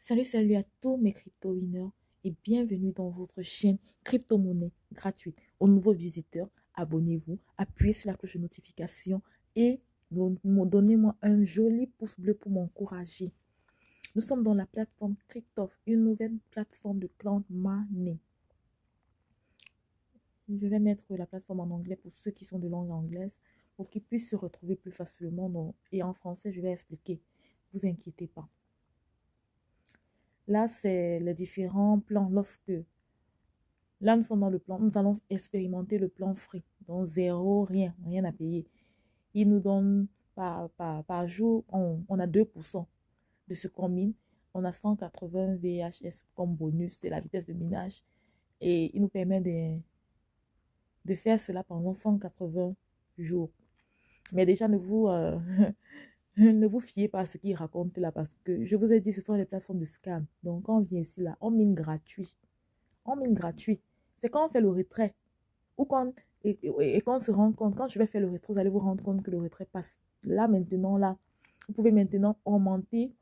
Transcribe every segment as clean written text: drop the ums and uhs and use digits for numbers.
Salut à tous mes crypto-winners et bienvenue dans votre chaîne crypto-monnaie gratuite. Aux nouveaux visiteurs, abonnez-vous, appuyez sur la cloche de notification et donnez-moi un joli pouce bleu pour m'encourager. Nous sommes dans la plateforme Cryptof, une nouvelle plateforme de cloud money. Je vais mettre la plateforme en anglais pour ceux qui sont de langue anglaise pour qu'ils puissent se retrouver plus facilement. Et en français, je vais expliquer. Vous inquiétez pas. Là, c'est les différents plans. Là, nous sommes dans le plan, nous allons expérimenter le plan free. Donc, zéro, rien à payer. Il nous donne par jour, on a 2% de ce qu'on mine. On a 180 VHS comme bonus, c'est la vitesse de minage. Et il nous permet de faire cela pendant 180 jours. Mais déjà, ne vous fiez pas à ce qu'ils racontent là parce que je vous ai dit, ce sont les plateformes de scam. Donc, quand on vient ici, là, on mine gratuit. On mine gratuit. C'est quand on fait le retrait ou quand on se rend compte, quand je vais faire le retrait, vous allez vous rendre compte que le retrait passe. Là, maintenant, là, vous pouvez maintenant augmenter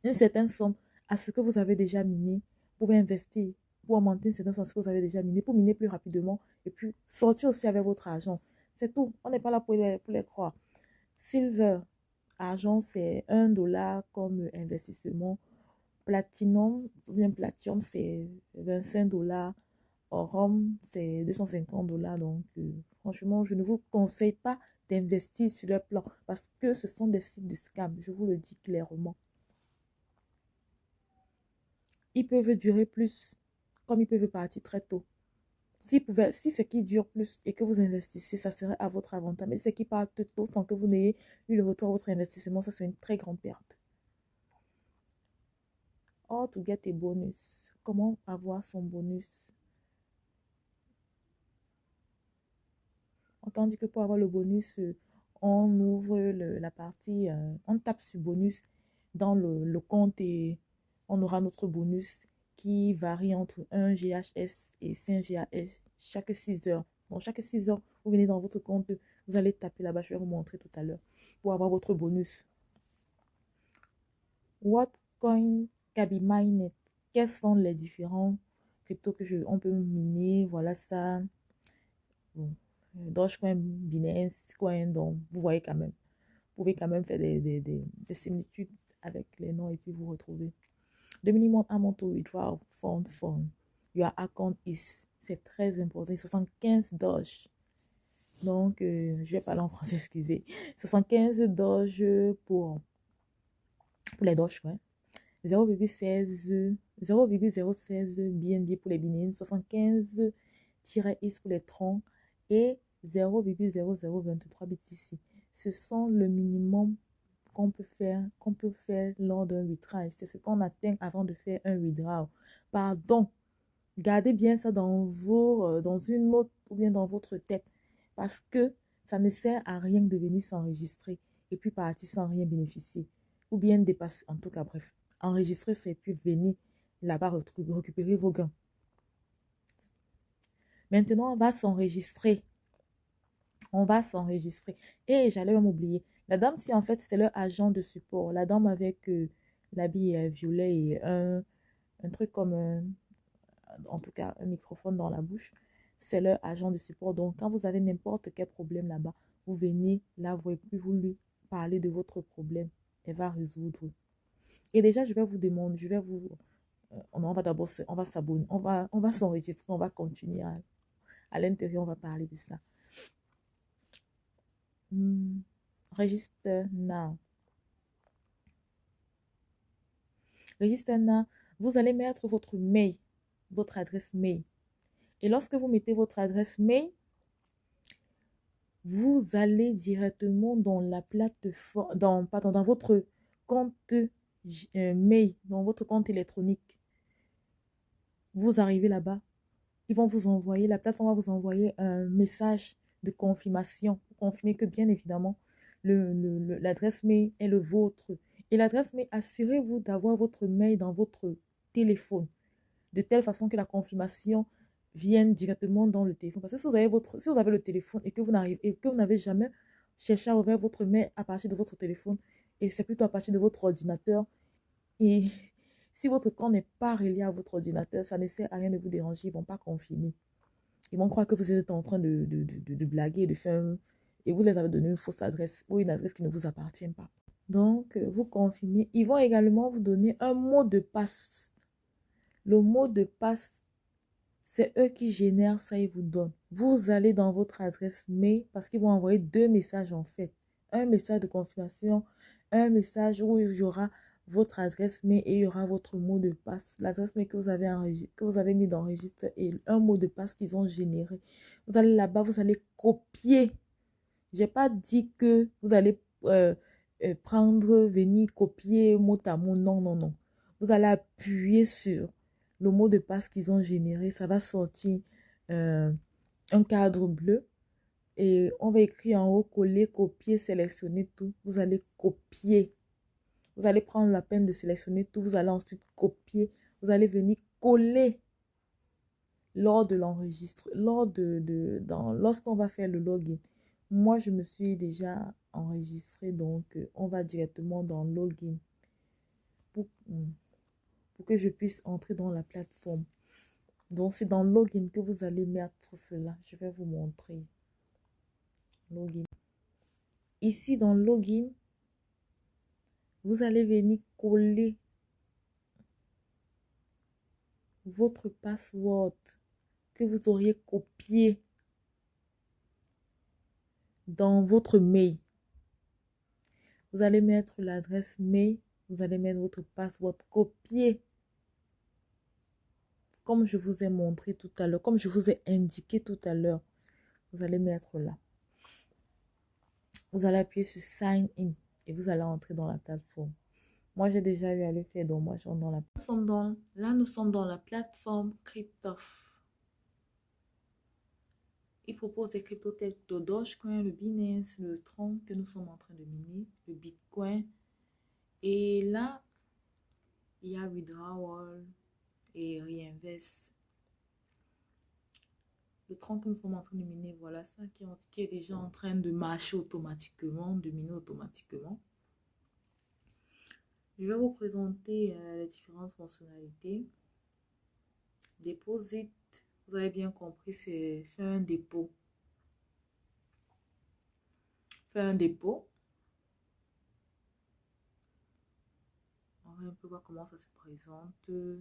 une certaine somme à ce que vous avez déjà miné. Vous pouvez investir pour augmenter une certaine somme à ce que vous avez déjà miné, pour miner plus rapidement et puis sortir aussi avec votre argent. C'est tout. On n'est pas là pour les croire. Silver, argent, c'est 1 dollar comme investissement. Platinum, ou bien Platinum, c'est 25 dollars. Orum, c'est 250 dollars. Donc, franchement, je ne vous conseille pas d'investir sur leur plan parce que ce sont des sites de scam. Je vous le dis clairement. Ils peuvent durer plus, comme ils peuvent partir très tôt. Si c'est qui dure plus et que vous investissez, ça serait à votre avantage. Mais si c'est qui partent tôt sans que vous n'ayez eu le retour à votre investissement, ça c'est une très grande perte. Or, to get a bonus. Comment avoir son bonus? On dit que pour avoir le bonus, on ouvre la partie, on tape sur bonus dans le compte et on aura notre bonus qui varie entre 1 GHS et 5 GHS chaque 6 heures. Donc, chaque 6 heures, vous venez dans votre compte, vous allez taper là-bas, je vais vous montrer tout à l'heure pour avoir votre bonus. What coin can be mined? Quels sont les différents cryptos que on peut miner? Voilà ça. Bon. Dogecoin, Binance Coin, donc vous voyez quand même. Vous pouvez quand même faire des similitudes avec les noms et puis vous retrouver. The minimum amount to withdraw from your account is, c'est très important, 75 Doge. Donc, je vais parler en français, excusez. 75 Doge pour les Dogecoin. 0,016 BNB pour les Binance, 75-Is pour les Tron et 0,0023 BTC. Ce sont le minimum qu'on peut faire lors d'un withdrawal. C'est ce qu'on atteint avant de faire un withdrawal. Pardon, gardez bien ça dans une note ou bien dans votre tête parce que ça ne sert à rien de venir s'enregistrer et puis partir sans rien bénéficier ou bien dépasser, en tout cas, bref. Enregistrer, c'est puis venir là-bas récupérer vos gains. Maintenant, on va s'enregistrer. On va s'enregistrer. Et j'allais même oublier. La dame, si en fait, c'était leur agent de support. La dame avec l'habit violet et un truc comme, en tout cas, un microphone dans la bouche. C'est leur agent de support. Donc, quand vous avez n'importe quel problème là-bas, vous venez là, vous lui parler de votre problème. Elle va résoudre. Et déjà, je vais vous demander, on va d'abord, on va s'abonner, on va s'enregistrer, on va continuer à l'intérieur, on va parler de ça. Register now. Register now, vous allez mettre votre mail, votre adresse mail. Et lorsque vous mettez votre adresse mail, vous allez directement dans la plateforme, dans votre compte mail, dans votre compte électronique. Vous arrivez là-bas, ils vont vous envoyer, la plateforme va vous envoyer un message de confirmation pour confirmer que bien évidemment, l'adresse mail est le vôtre. Et l'adresse mail, assurez-vous d'avoir votre mail dans votre téléphone, de telle façon que la confirmation vienne directement dans le téléphone. Parce que si vous avez le téléphone et que vous n'avez jamais cherché à ouvrir votre mail à partir de votre téléphone, et c'est plutôt à partir de votre ordinateur, et Si votre compte n'est pas relié à votre ordinateur, ça ne sert à rien de vous déranger. Ils ne vont pas confirmer. Ils vont croire que vous êtes en train de blaguer, de faire et vous les avez donné une fausse adresse ou une adresse qui ne vous appartient pas. Donc, vous confirmez. Ils vont également vous donner un mot de passe. Le mot de passe, c'est eux qui génèrent ça, ils vous donnent. Vous allez dans votre adresse mail parce qu'ils vont envoyer 2 messages en fait. Un message de confirmation, un message où il y aura votre adresse mail et il y aura votre mot de passe. L'adresse mail que vous avez mis dans le registre et un mot de passe qu'ils ont généré. Vous allez là-bas, vous allez copier. Je n'ai pas dit que vous allez prendre, venir copier mot à mot. Non, non, non. Vous allez appuyer sur le mot de passe qu'ils ont généré. Ça va sortir un cadre bleu. Et on va écrire en haut, coller, copier, sélectionner tout. Vous allez copier. Vous allez prendre la peine de sélectionner tout. Vous allez ensuite copier. Vous allez venir coller lors de l'enregistre. Lorsqu'on va faire le login. Moi, je me suis déjà enregistrée. Donc, on va directement dans login. Pour que je puisse entrer dans la plateforme. Donc, c'est dans login que vous allez mettre cela. Je vais vous montrer. Login. Ici, dans login, vous allez venir coller votre password que vous auriez copié dans votre mail. Vous allez mettre l'adresse mail, vous allez mettre votre password copié. Comme je vous ai montré tout à l'heure, comme je vous ai indiqué tout à l'heure, vous allez mettre là. Vous allez appuyer sur Sign In et vous allez entrer dans la plateforme. Moi, j'ai déjà eu à le faire, donc moi, j'entre dans la plateforme. Nous sommes dans la plateforme Cryptof. Il propose des cryptos tels que le Dogecoin, le Binance, le Tron que nous sommes en train de miner, le Bitcoin. Et là, il y a Withdrawal et Reinvest. Le Tron que nous sommes en train de miner, voilà ça qui est déjà en train de marcher automatiquement, de miner automatiquement. Je vais vous présenter les différentes fonctionnalités. Deposit, vous avez bien compris, c'est faire un dépôt. Faire un dépôt. On va un peu voir comment ça se présente. Ouais.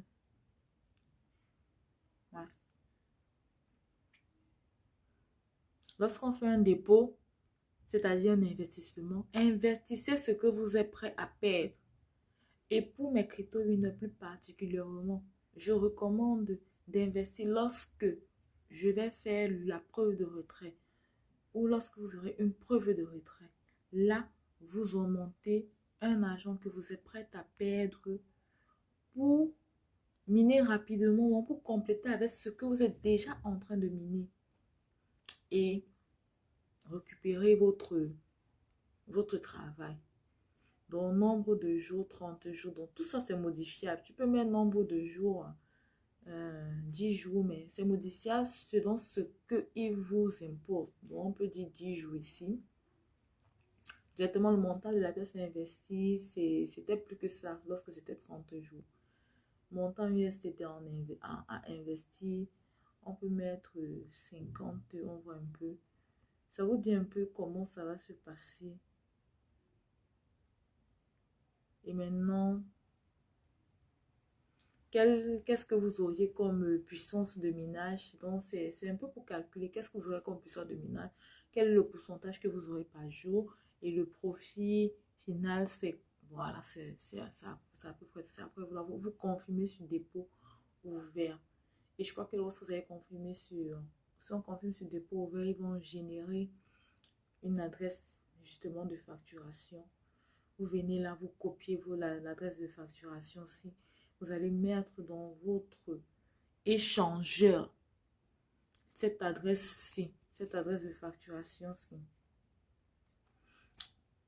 Lorsqu'on fait un dépôt, c'est-à-dire un investissement, investissez ce que vous êtes prêt à perdre. Et pour mes crypto-winners plus particulièrement, je recommande d'investir lorsque je vais faire la preuve de retrait ou lorsque vous verrez une preuve de retrait. Là, vous augmentez un argent que vous êtes prêt à perdre pour miner rapidement, pour compléter avec ce que vous êtes déjà en train de miner et récupérer votre travail. Donc, nombre de jours, 30 jours, donc tout ça c'est modifiable. Tu peux mettre nombre de jours, 10 jours, mais c'est modifiable selon ce qu'il vous impose. Donc, on peut dire 10 jours ici. Directement, le montant de la pièce investie, c'était plus que ça lorsque c'était 30 jours. Montant USDT à investir, on peut mettre 50, on voit un peu. Ça vous dit un peu comment ça va se passer. Et maintenant, qu'est-ce que vous auriez comme puissance de minage? Donc, c'est un peu pour calculer qu'est-ce que vous aurez comme puissance de minage. Quel est le pourcentage que vous aurez par jour. Et le profit final, c'est voilà, c'est à peu près ça. Après, vous confirmez sur dépôt ouvert. Et je crois que lorsque vous avez confirmé si on confirme sur dépôt ouvert, ils vont générer une adresse justement de facturation. Vous venez là, vous copiez l'adresse de facturation-ci. Vous allez mettre dans votre échangeur cette adresse-ci, cette adresse de facturation-ci.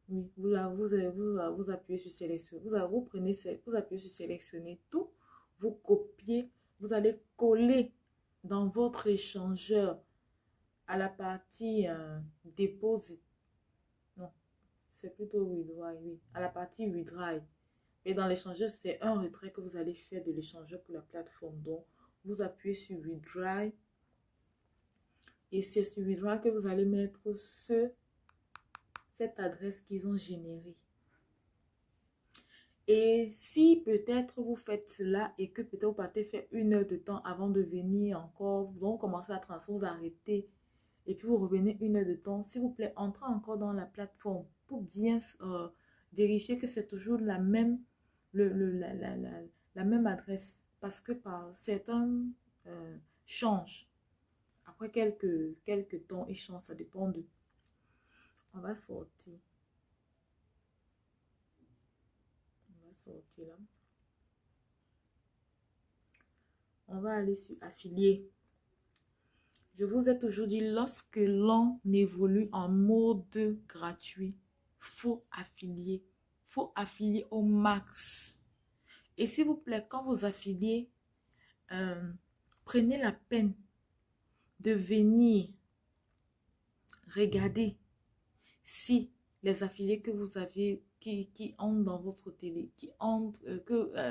Oui, vous appuyez sur sélectionner. Vous appuyez sur sélectionner tout. Vous copiez. Vous allez coller dans votre échangeur à la partie deposit. Non, c'est plutôt withdraw, oui. À la partie withdraw. Et dans l'échangeur, c'est un retrait que vous allez faire de l'échangeur pour la plateforme. Donc, vous appuyez sur Withdraw. Et c'est sur Withdraw que vous allez mettre cette adresse qu'ils ont générée. Et si peut-être vous faites cela et que peut-être vous partez faire 1 heure de temps avant de venir encore, donc commencez la transaction, vous arrêtez et puis vous revenez 1 heure de temps, s'il vous plaît, entrez encore dans la plateforme pour bien vérifier que c'est toujours la même, la même adresse parce que certains changent. Après quelques temps, ils changent, ça dépend de... On va sortir. Là. On va aller sur affilié. Je vous ai toujours dit, lorsque l'on évolue en mode gratuit, faut affilier. Faut affilier au max. Et s'il vous plaît, quand vous affiliez, prenez la peine de venir regarder si les affiliés que vous avez, qui entrent dans votre télé, qui entrent,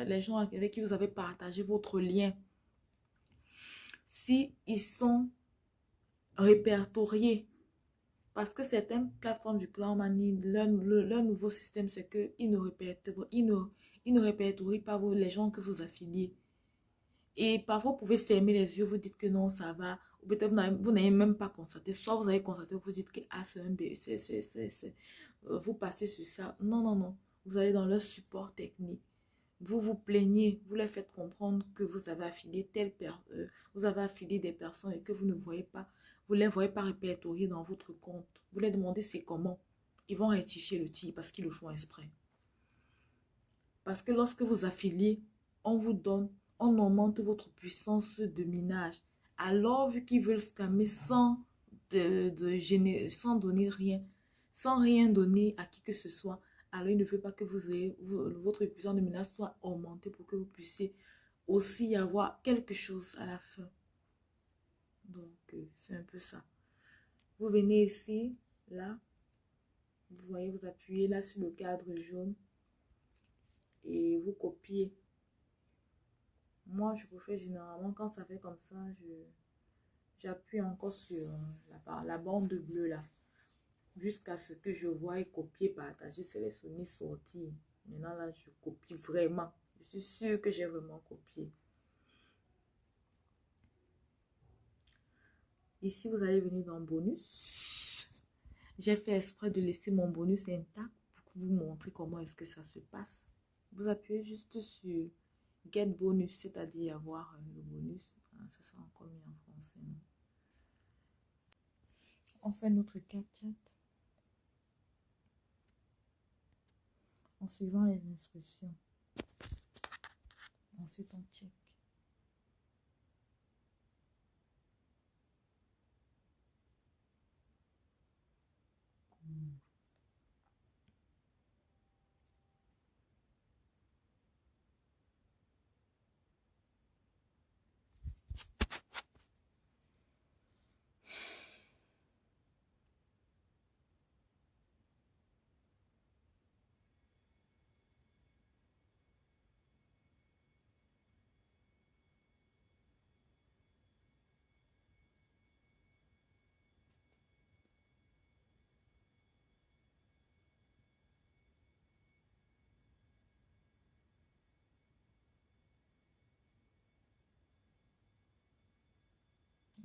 les gens avec qui vous avez partagé votre lien, si ils sont répertoriés. Parce que certaines plateformes du clan Money, leur nouveau système, c'est qu'ils ne répertorient pas les gens que vous affiliez. Et parfois, vous pouvez fermer les yeux, vous dites que non, ça va. Ou peut-être vous n'avez même pas constaté. Soit vous avez constaté, vous dites que c'est un B, vous passez sur ça. Non, non, non. Vous allez dans leur support technique. Vous vous plaignez, vous leur faites comprendre que vous avez affilié vous avez affilié des personnes et que vous ne voyez pas, vous ne les voyez pas répertoriées dans votre compte. Vous leur demandez c'est comment. Ils vont rectifier le tir parce qu'ils le font exprès. Parce que lorsque vous affiliez, on vous donne, on augmente votre puissance de minage. Alors, vu qu'ils veulent scammer sans donner rien, sans rien donner à qui que ce soit, alors il ne veut pas que votre puissance de minage soit augmentée pour que vous puissiez aussi avoir quelque chose à la fin. Donc, c'est un peu ça. Vous venez ici, là, vous voyez, vous appuyez là sur le cadre jaune et vous copiez. Moi, je préfère généralement quand ça fait comme ça, j'appuie encore sur la bande bleue là. Jusqu'à ce que je vois copier, partager, sélectionner, sortir. Maintenant là, je copie vraiment. Je suis sûre que j'ai vraiment copié. Ici, vous allez venir dans bonus. J'ai fait exprès de laisser mon bonus intact pour vous montrer comment est-ce que ça se passe. Vous appuyez juste sur Get bonus, c'est-à-dire avoir le bonus. Ça sera encore mis en français. On fait notre captcha en suivant les instructions. Ensuite, on check.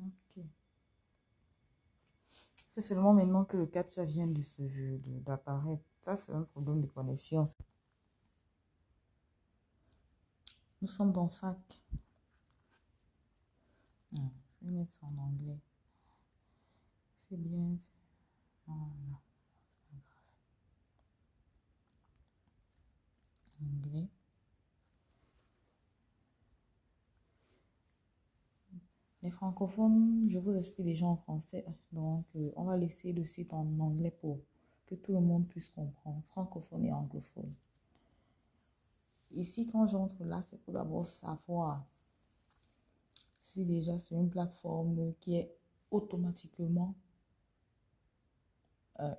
Ok. C'est seulement maintenant que le captcha vient de d'apparaître. Ça, c'est un problème de connexion. Nous sommes dans fac. Je vais mettre ça en anglais. C'est bien. Oh, non, c'est pas grave. Anglais. Les francophones, je vous explique déjà en français. Donc, on va laisser le site en anglais pour que tout le monde puisse comprendre. Francophone et anglophone. Ici, quand j'entre là, c'est pour d'abord savoir si déjà c'est une plateforme qui est automatiquement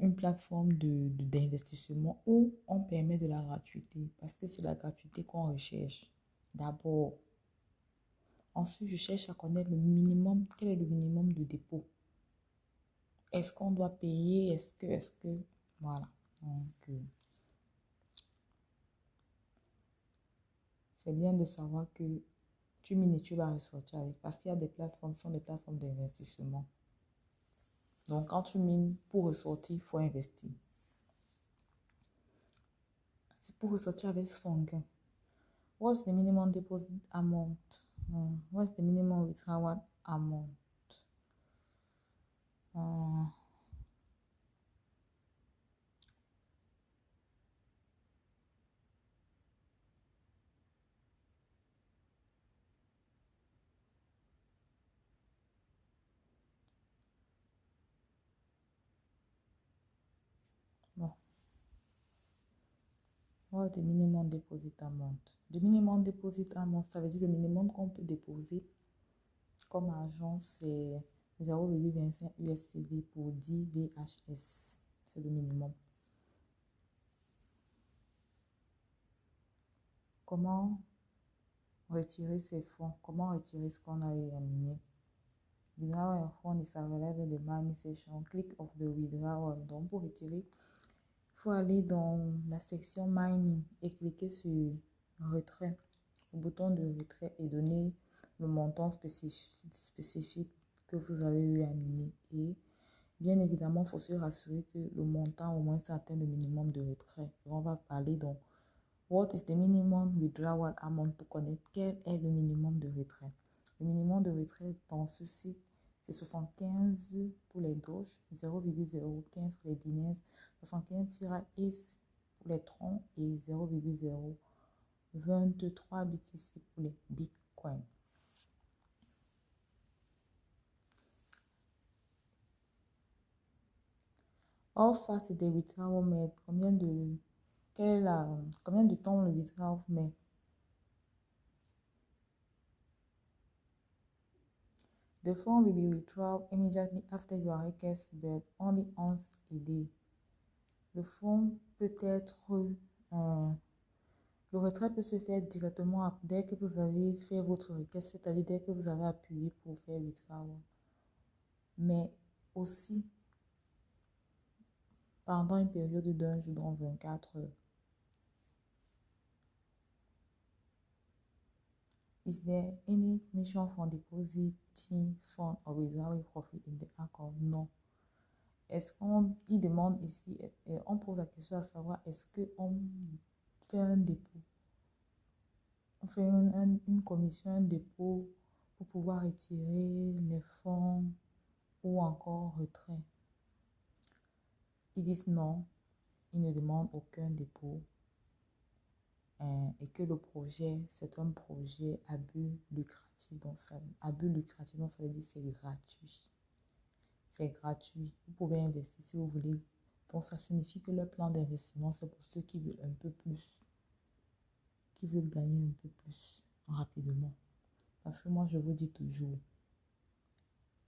une plateforme d'investissement où on permet de la gratuité parce que c'est la gratuité qu'on recherche d'abord. Ensuite, je cherche à connaître le minimum. Quel est le minimum de dépôt? Est-ce qu'on doit payer? Voilà. Donc, c'est bien de savoir que tu mines et tu vas ressortir avec. Parce qu'il y a des plateformes qui sont des plateformes d'investissement. Donc, quand tu mines, pour ressortir, il faut investir. C'est pour ressortir avec son gain. What's the minimum deposit amount? What's the minimum withdrawal amount? Bon. What's the minimum deposit amount? The minimum deposit amount, ça veut dire le minimum qu'on peut déposer comme argent, c'est 0,25 USD pour 10 VHS. C'est le minimum. Comment retirer ces fonds? Comment retirer ce qu'on a eu à miner? Withdrawal un fonds de sa relève de money session. Click of the withdrawal. Donc, pour retirer, il faut aller dans la section mining et cliquer sur retrait, le bouton de retrait et donner le montant spécifique que vous avez eu à miner. Et bien évidemment, il faut se rassurer que le montant au moins atteint le minimum de retrait. Et on va parler donc what is the minimum withdrawal amount pour connaître quel est le minimum de retrait. Le minimum de retrait dans ce site, c'est 75 pour les Doge, 0,015 pour les Binance, 75-is pour les Tron et 0,023 BTC pour les Bitcoin. How fast is the withdrawal made? Combien de temps le withdrawal met? The fund will be withdrawn immediately after your request, but only once a day. Le fonds peut être, le retrait peut se faire directement dès que vous avez fait votre request, c'est-à-dire dès que vous avez appuyé pour faire withdrawal. Mais aussi pendant une période d'un jour, dans 24 heures. Is there any commission from depositing fund or withdrawing profit in the account? Non. Est-ce il demande ici, on pose la question à savoir, est-ce qu'on fait un dépôt? On fait une commission, un dépôt pour pouvoir retirer les fonds ou encore retrait? Ils disent non, ils ne demandent aucun dépôt. Et que le projet, c'est un projet à but lucratif. Donc, ça veut dire c'est gratuit. C'est gratuit. Vous pouvez investir si vous voulez. Donc, ça signifie que le plan d'investissement, c'est pour ceux qui veulent un peu plus, qui veulent gagner un peu plus rapidement. Parce que moi, je vous dis toujours,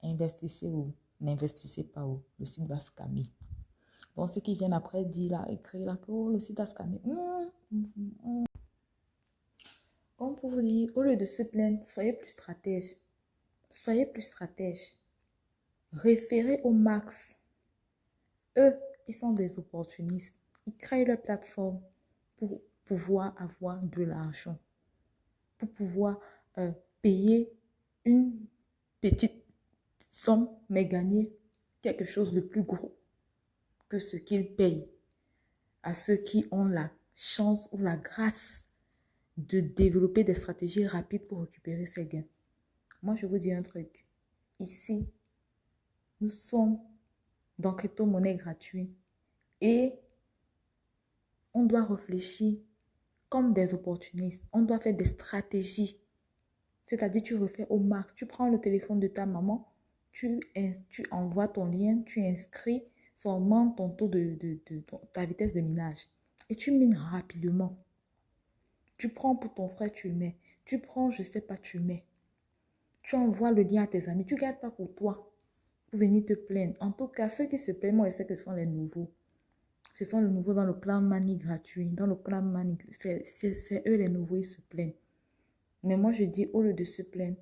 investissez où, n'investissez pas où. Le site va scammer. Donc, ceux qui viennent après dire là, écrire là, que oh, le site a scammé. Comme pour vous dire, au lieu de se plaindre, soyez plus stratège. Soyez plus stratège. Référez au max. Eux, ils sont des opportunistes. Ils créent leur plateforme pour pouvoir avoir de l'argent. Pour pouvoir payer une petite somme, mais gagner quelque chose de plus gros que ce qu'ils payent à ceux qui ont la chance ou la grâce de développer des stratégies rapides pour récupérer ses gains. Moi, je vous dis un truc. Ici, nous sommes dans crypto-monnaie gratuite et on doit réfléchir comme des opportunistes. On doit faire des stratégies. C'est-à-dire, tu refais au max. Tu prends le téléphone de ta maman, tu envoies ton lien, tu inscris seulement ton taux ta vitesse de minage. Et tu mines rapidement. Tu prends pour ton frère, tu le mets. Tu prends, je ne sais pas, tu le mets. Tu envoies le lien à tes amis. Tu ne gardes pas pour toi. pour venir te plaindre. En tout cas, ceux qui se plaignent, moi, je sais que ce sont les nouveaux. Ce sont les nouveaux dans le clan Money gratuit. Dans le clan Money, c'est eux les nouveaux, ils se plaignent. Mais moi, je dis, au lieu de se plaindre,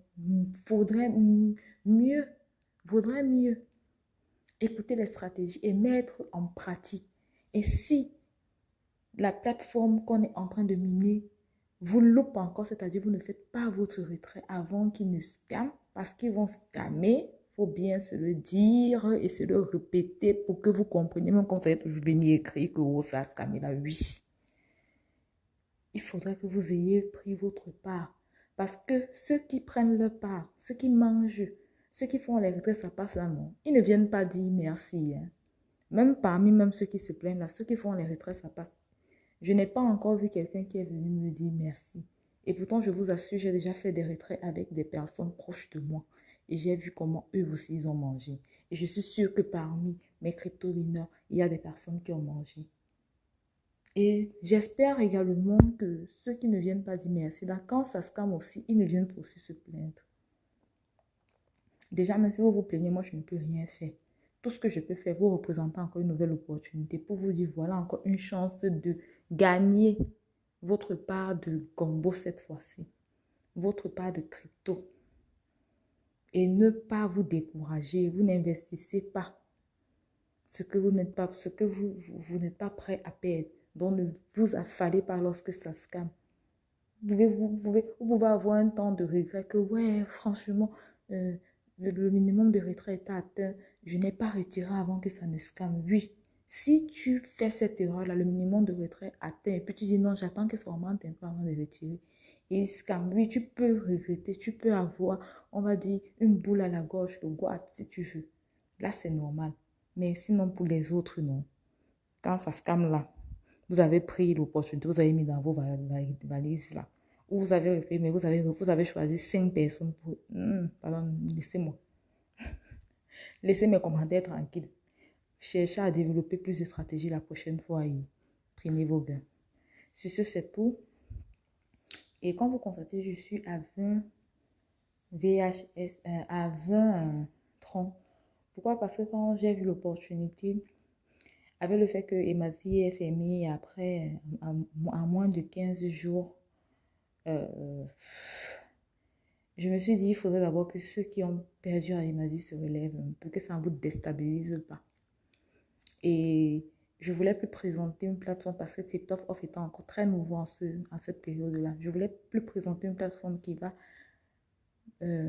mieux, vaudrait mieux écouter les stratégies et mettre en pratique. Et si la plateforme qu'on est en train de miner vous loupe encore, c'est-à-dire vous ne faites pas votre retrait avant qu'ils ne scamment, parce qu'ils vont scammer, il faut bien se le dire et se le répéter pour que vous compreniez, même quand vous allez toujours venir écrire que oh, ça a scammé là, oui. Il faudrait que vous ayez pris votre part. Parce que ceux qui prennent leur part, ceux qui mangent, ceux qui font les retraits, ça passe là, non. Ils ne viennent pas dire merci. Hein. Même parmi même ceux qui se plaignent là, ceux qui font les retraits, ça passe. Je n'ai pas encore vu quelqu'un qui est venu me dire merci. Et pourtant, je vous assure, j'ai déjà fait des retraits avec des personnes proches de moi. Et j'ai vu comment eux aussi, ils ont mangé. Et je suis sûre que parmi mes crypto-winners, il y a des personnes qui ont mangé. Et j'espère également que ceux qui ne viennent pas dire merci, là, quand ça se calme aussi, ils ne viennent pas aussi se plaindre. Déjà, même si vous vous plaignez, moi, je ne peux rien faire. Tout ce que je peux faire, vous représenter encore une nouvelle opportunité pour vous dire, voilà encore une chance de gagner votre part de gombo cette fois-ci, votre part de crypto. Et ne pas vous décourager, vous n'investissez pas ce que vous n'êtes pas, ce que vous n'êtes pas prêt à perdre. Donc, ne vous affalez pas lorsque ça scam. Vous pouvez avoir un temps de regret que, ouais, franchement, le minimum de retrait est atteint. Je n'ai pas retiré avant que ça ne scamme. Oui, si tu fais cette erreur-là, le minimum de retrait atteint, et puis tu dis non, j'attends que ça augmente un peu avant de retirer. Et scamme, oui, tu peux regretter, tu peux avoir, on va dire, une boule à la gorge, le goût, si tu veux. Là, c'est normal. Mais sinon, pour les autres, non. Quand ça scamme là, vous avez pris l'opportunité, vous avez mis dans vos valises là. Ou vous avez repris, mais vous avez choisi 5 personnes pour... pardon, laissez-moi. Laissez mes commentaires tranquilles. Cherchez à développer plus de stratégies la prochaine fois et prenez vos gains. Sur ce, c'est tout. Et quand vous constatez, je suis à 20 VHS, à 20 troncs. Pourquoi? Parce que quand j'ai vu l'opportunité, avec le fait que Emasi est fermé après, à moins de 15 jours, je me suis dit, il faudrait d'abord que ceux qui ont perdu à Emasi se relèvent un peu, que ça ne vous déstabilise pas. Et je voulais plus présenter une plateforme parce que Crypto-Off étant encore très nouveau en cette période-là. Je voulais plus présenter une plateforme qui va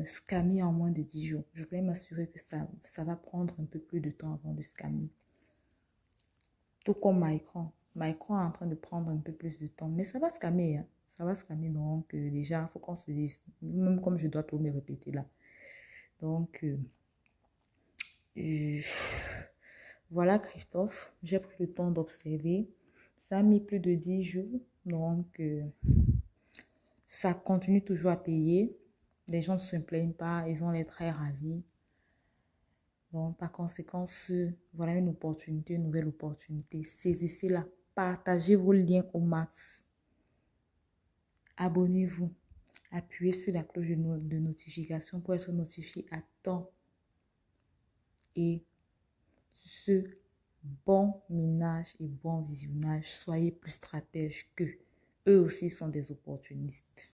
scammer en moins de 10 jours. Je voulais m'assurer que ça va prendre un peu plus de temps avant de scammer. Tout comme Micron. Micron est en train de prendre un peu plus de temps. Mais ça va scammer. Hein. Ça va scammer. Donc, déjà, il faut qu'on se dise. Même comme je dois tout me répéter là. Donc, voilà, Christophe. J'ai pris le temps d'observer. Ça a mis plus de 10 jours. Donc, ça continue toujours à payer. Les gens ne se plaignent pas. Ils ont l'air très ravis. Donc, par conséquent, voilà une opportunité, une nouvelle opportunité. Saisissez-la. Partagez vos liens au max. Abonnez-vous. Appuyez sur la cloche de notification pour être notifié à temps. Et ce bon minage et bon visionnage, soyez plus stratèges qu'eux. Eux aussi sont des opportunistes.